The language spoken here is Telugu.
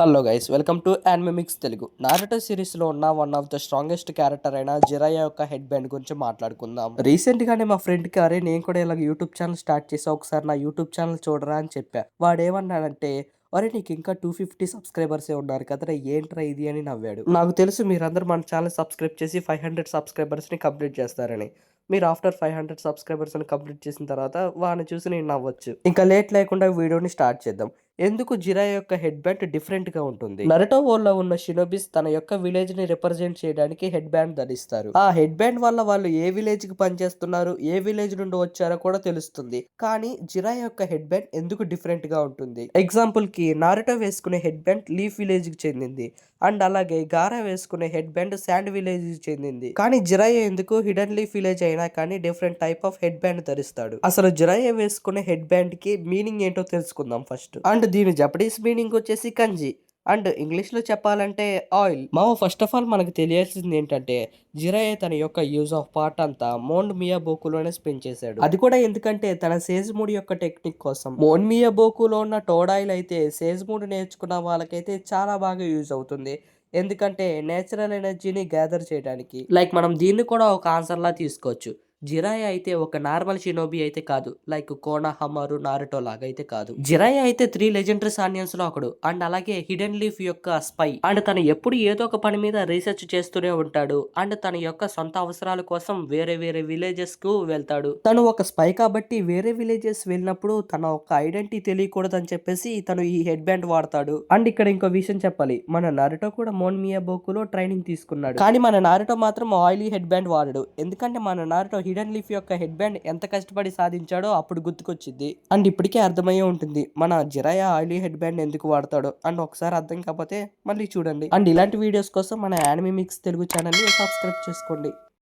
Hello guys, welcome to Animix Telugu. Naruto series లో ఉన్న one of the strongest character అయిన జిరాయా యొక్క హెడ్ బ్యాండ్ గురించి మాట్లాడుకుందాం. రీసెంట్ గానే మా ఫ్రెండ్ కి అరే నేను కూడా ఇలా యూట్యూబ్ ఛానల్ స్టార్ట్ చేసా, ఒకసారి నా యూట్యూబ్ ఛానల్ చూడరా అని చెప్పా. వాడేమన్నాడంటే, అరే నీకు ఇంకా 250 సబ్స్క్రైబర్సే ఉన్నారు కదరా, ఏంట్రా ఇది అని నవ్వాడు. నాకు తెలుసు మీరందరూ మన ఛానల్ సబ్స్క్రైబ్ చేసి 500 సబ్స్క్రైబర్స్ ని కంప్లీట్ చేస్తారని. మీరు ఆఫ్టర్ 500 సబ్స్క్రైబర్స్ ని కంప్లీట్ చేసిన తర్వాత వాడిని చూసి నేను నవ్వచ్చు. ఇంకా లేట్ లేకుండా వీడియోని స్టార్ట్ చేద్దాం. ఎందుకు జిరాయా యొక్క హెడ్ బ్యాండ్ డిఫరెంట్ గా ఉంటుంది? నరుటో వరల్డ్ లో ఉన్న షినోబిస్ తన యొక్క విలేజ్ ని రిప్రజెంట్ చేయడానికి హెడ్ బ్యాండ్ ధరిస్తారు. ఆ హెడ్ బ్యాండ్ వల్ల వాళ్ళు ఏ విలేజ్ కి పనిచేస్తున్నారు, ఏ విలేజ్ నుండి వచ్చారో కూడా తెలుస్తుంది. కానీ జిరాయా యొక్క హెడ్ బ్యాండ్ ఎందుకు డిఫరెంట్ గా ఉంటుంది? ఎగ్జాంపుల్ కి నారుటో వేసుకునే హెడ్ బ్యాండ్ లీఫ్ విలేజ్ కి చెందింది, అండ్ అలాగే గారా వేసుకునే హెడ్ బ్యాండ్ శాండ్ విలేజ్ కి చెందింది. కానీ జిరాయా ఎందుకు హిడెన్ లీఫ్ విలేజ్ అయినా కానీ different type of head band ధరిస్తాడు? అసలు జిరాయా వేసుకునే హెడ్ బ్యాండ్ కి మీనింగ్ ఏంటో తెలుసుకుందాం ఫస్ట్. అండ్ దీని జపనీస్ మీనింగ్ వచ్చేసి కంజి, అండ్ ఇంగ్లీష్ లో చెప్పాలంటే ఆయిల్. ఫస్ట్ ఆఫ్ ఆల్ మనకు తెలియాల్సింది ఏంటంటే, జిరాయే తన యొక్క యూజ్ ఆఫ్ పార్ట్ అంతా మోండ్ మియాబోకులోనే స్పెండ్ చేశాడు. అది కూడా ఎందుకంటే తన సేజ్మూడ్ యొక్క టెక్నిక్ కోసం. మోండ్ మియాబోకులో ఉన్న టోడాయిల్ అయితే సేజ్మూడ్ నేర్చుకున్న వాళ్ళకైతే చాలా బాగా యూజ్ అవుతుంది. ఎందుకంటే నేచురల్ ఎనర్జీని గ్యాదర్ చేయడానికి. లైక్ మనం దీన్ని కూడా ఒక ఆన్సర్ లా తీసుకోవచ్చు. జిరాయా అయితే ఒక నార్మల్ షినోబి అయితే కాదు, లైక్ కోనా హమారు నారుటో లాగా అయితే కాదు. జిరాయా అయితే 3 లెజెండరీ సానియన్స్ లో ఒకడు, అండ్ అలాగే హిడెన్ లీఫ్ యొక్క స్పై. అండ్ తను ఎప్పుడు ఏదో ఒక పని మీద రీసెర్చ్ చేస్తూనే ఉంటాడు. అండ్ తన యొక్క సొంత అవసరాల కోసం వేరే వేరే విలేజెస్ కు వెళ్తాడు. తను ఒక స్పై కాబట్టి వేరే విలేజెస్ వెళ్ళినప్పుడు తన ఒక ఐడెంటిటీ తెలియకూడదు అని చెప్పేసి తను ఈ హెడ్ బ్యాండ్ వాడతాడు. అండ్ ఇక్కడ ఇంకో విషయం చెప్పాలి, మన నారుటో కూడా మోన్ మియాబోకులో ట్రైనింగ్ తీసుకున్నాడు. కానీ మన నారుటో మాత్రం ఆయిలీ హెడ్ బ్యాండ్ వాడడు. ఎందుకంటే మన నారుటో హిడెన్ లీఫ్ యొక్క హెడ్ బ్యాండ్ ఎంత కష్టపడి సాధించాడో అప్పుడు గుర్తుకొచ్చింది. అండ్ ఇప్పటికే అర్థమయ్యే ఉంటుంది మన జిరాయా ఆయిలీ హెడ్ బ్యాండ్ ఎందుకు వాడతాడో. అండ్ ఒకసారి అర్థం కాకపోతే మళ్ళీ చూడండి. అండ్ ఇలాంటి వీడియోస్ కోసం మన యానిమిక్స్ తెలుగు ఛానల్ ని సబ్స్క్రైబ్ చేసుకోండి.